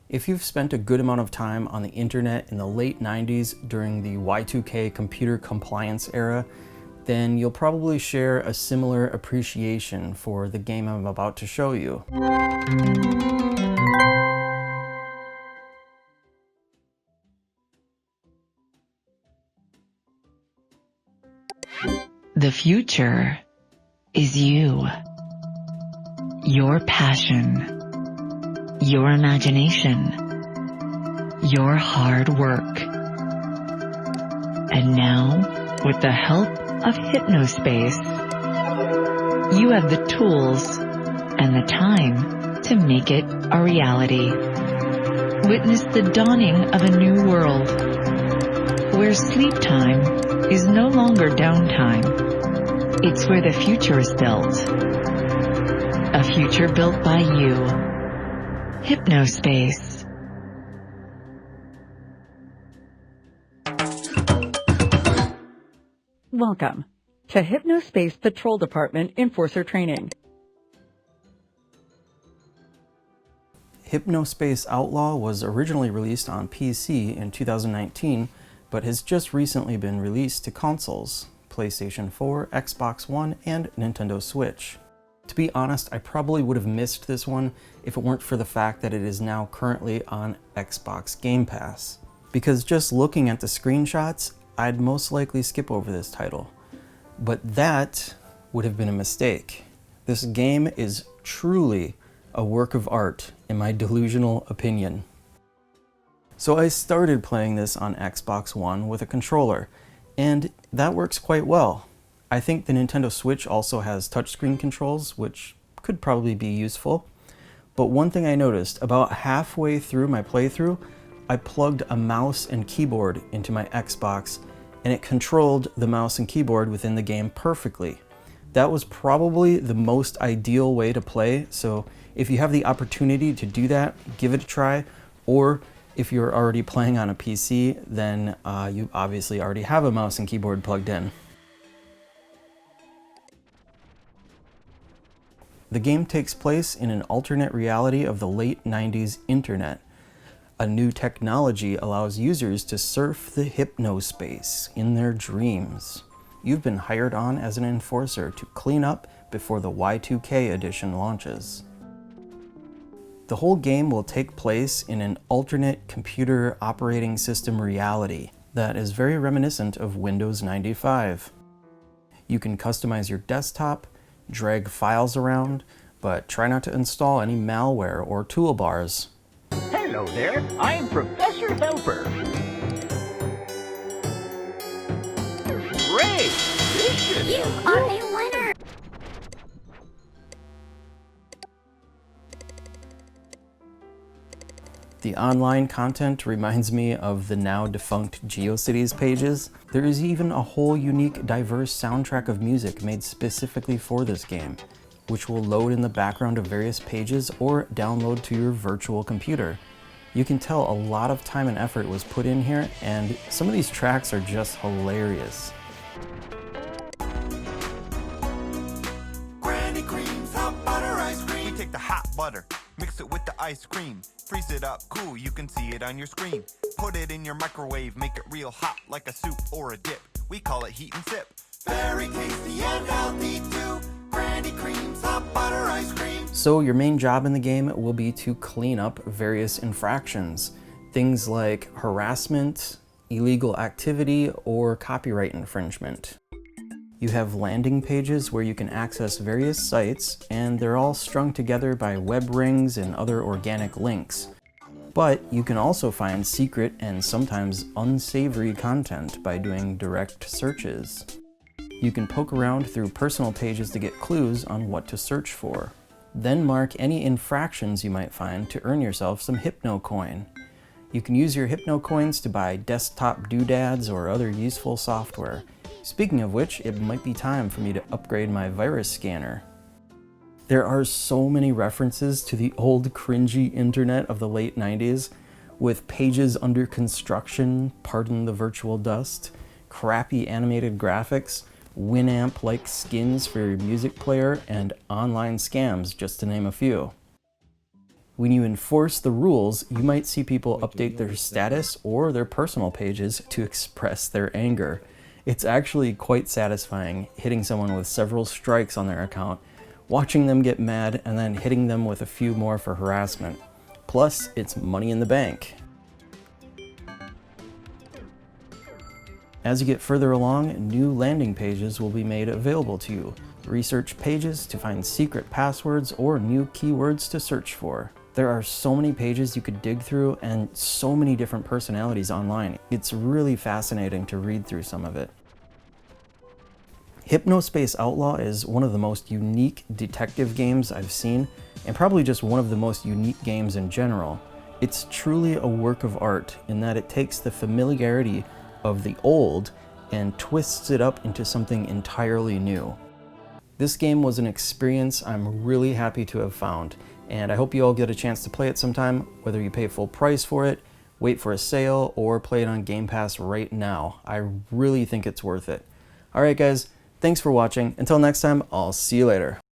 If you've spent a good amount of time on the internet in the late 90s during the Y2K computer compliance era, then you'll probably share a similar appreciation for the game I'm about to show you. The future is you. Your passion. Your imagination. Your hard work. And now, with the help of Hypnospace, you have the tools and the time to make it a reality. Witness the dawning of a new world, where sleep time is no longer downtime. It's where the future is built. A future built by you. Hypnospace. Welcome to Hypnospace Patrol Department Enforcer Training. Hypnospace Outlaw was originally released on PC in 2019, but has just recently been released to consoles, PlayStation 4, Xbox One, and Nintendo Switch. To be honest, I probably would have missed this one if it weren't for the fact that it is now currently on Xbox GamePass. Because just looking at the screenshots, I'd most likely skip over this title. But that would have been a mistake. This game is truly a work of art, in my delusional opinion. So I started playing this on Xbox One with a controller, and that works quite well. I think the Nintendo Switch also has touchscreen controls, which could probably be useful. But one thing I noticed, about halfway through my playthrough, I plugged a mouse and keyboard into my Xbox, and it controlled the mouse and keyboard within the game perfectly. That was probably the most ideal way to play, so if you have the opportunity to do that, give it a try. Or if you're already playing on a PC, then you obviously already have a mouse and keyboard plugged in. The game takes place in an alternate reality of the late 90s internet. A new technology allows users to surf the hypnospace in their dreams. You've been hired on as an enforcer to clean up before the Y2K edition launches. The whole game will take place in an alternate computer operating system reality that is very reminiscent of Windows 95. You can customize your desktop, drag files around, but try not to install any malware or toolbars. Hello there, I'm Professor Helper. Great! Delicious! You are a winner! The online content reminds me of the now defunct GeoCities pages. There is even a whole unique, diverse soundtrack of music made specifically for this game, which will load in the background of various pages or download to your virtual computer. You can tell a lot of time and effort was put in here, and some of these tracks are just hilarious. Granny creams, hot butter ice cream. We take the hot butter, mix it with the ice cream, freeze it up cool, you can see it on your screen. Put it in your microwave, make it real hot like a soup or a dip. We call it heat and sip. Very tasty and healthy too. Granny creams, hot butter ice cream. So your main job in the game will be to clean up various infractions. Things like harassment, illegal activity, or copyright infringement. You have landing pages where you can access various sites, and they're all strung together by web rings and other organic links. But you can also find secret and sometimes unsavory content by doing direct searches. You can poke around through personal pages to get clues on what to search for. Then mark any infractions you might find to earn yourself some Hypno Coin. You can use your Hypno Coins to buy desktop doodads or other useful software. Speaking of which, it might be time for me to upgrade my virus scanner. There are so many references to the old cringy internet of the late 90s, with pages under construction, pardon the virtual dust, crappy animated graphics, Winamp-like skins for your music player, and online scams, just to name a few. When you enforce the rules, you might see people update their status or their personal pages to express their anger. It's actually quite satisfying hitting someone with several strikes on their account, watching them get mad, and then hitting them with a few more for harassment. Plus, it's money in the bank. As you get further along, new landing pages will be made available to you. Research pages to find secret passwords or new keywords to search for. There are so many pages you could dig through and so many different personalities online. It's really fascinating to read through some of it. Hypnospace Outlaw is one of the most unique detective games I've seen, and probably just one of the most unique games in general. It's truly a work of art in that it takes the familiarity of the old and twists it up into something entirely new. This game was an experience I'm really happy to have found, and I hope you all get a chance to play it sometime, whether you pay full price for it, wait for a sale, or play it on GamePass right now. I really think it's worth it. Alright guys, thanks for watching. Until next time, I'll see you later.